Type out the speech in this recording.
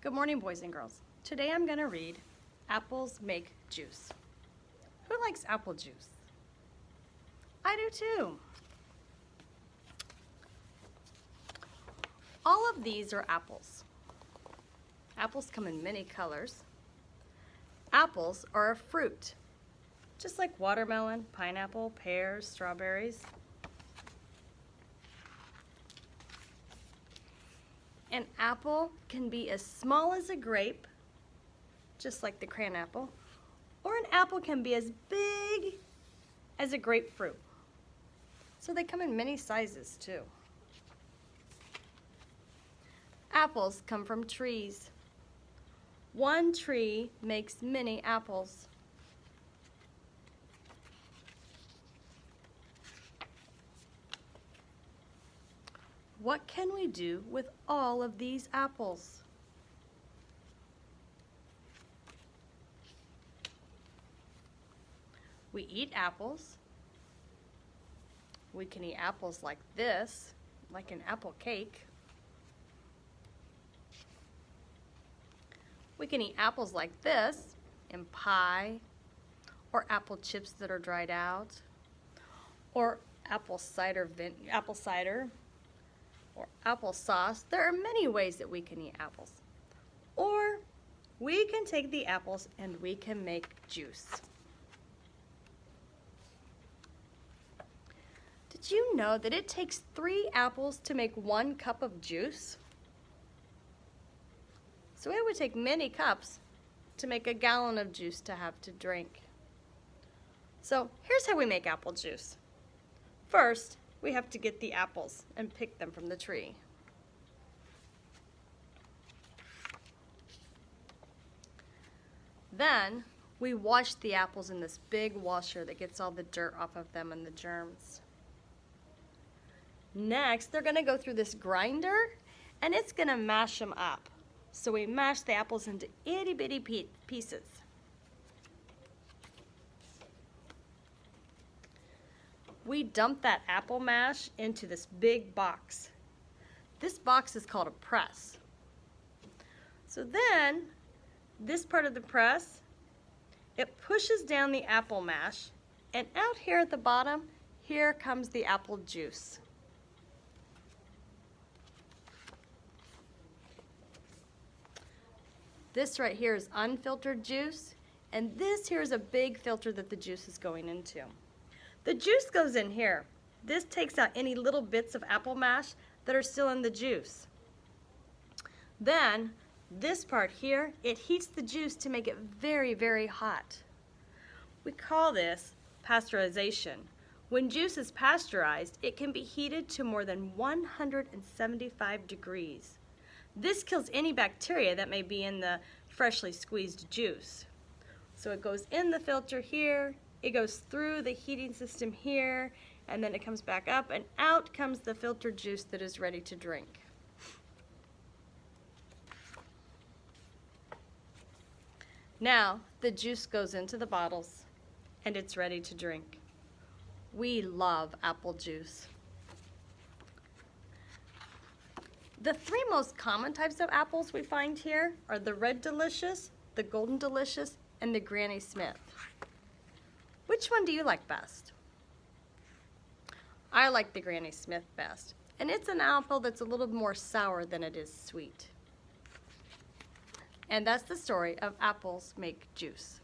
Good morning, boys and girls. Today I'm going to read Apples Make Juice. Who likes apple juice? I do too. All of these are apples. Apples come in many colors. Apples are a fruit, just like watermelon, pineapple, pears, strawberries. An apple can be as small as a grape, just like the crayon apple, or an apple can be as big as a grapefruit. So they come in many sizes too. Apples come from trees. One tree makes many apples. What can we do with all of these apples? We eat apples. We can eat apples like this, like an apple cake. We can eat apples like this in pie, or apple chips that are dried out, or apple cider, or applesauce. There are many ways that we can eat apples. Or we can take the apples and we can make juice. Did you know that it takes 3 apples to make 1 cup of juice? So it would take many cups to make a gallon of juice to have to drink. So here's how we make apple juice. First, we have to get the apples and pick them from the tree. Then we wash the apples in this big washer that gets all the dirt off of them and the germs. Next, they're going to go through this grinder and it's going to mash them up. So we mash the apples into itty bitty pieces. We dump that apple mash into this big box. This box is called a press. So then, this part of the press, it pushes down the apple mash, and out here at the bottom, here comes the apple juice. This right here is unfiltered juice, and this here is a big filter that the juice is going into. The juice goes in here. This takes out any little bits of apple mash that are still in the juice. Then, this part here, it heats the juice to make it very, very hot. We call this pasteurization. When juice is pasteurized, it can be heated to more than 175 degrees. This kills any bacteria that may be in the freshly squeezed juice. So it goes in the filter here, it goes through the heating system here, and then it comes back up, and out comes the filtered juice that is ready to drink. Now, the juice goes into the bottles, and it's ready to drink. We love apple juice. The 3 most common types of apples we find here are the Red Delicious, the Golden Delicious, and the Granny Smith. Which one do you like best? I like the Granny Smith best, and it's an apple that's a little more sour than it is sweet. And that's the story of Apples Make Juice.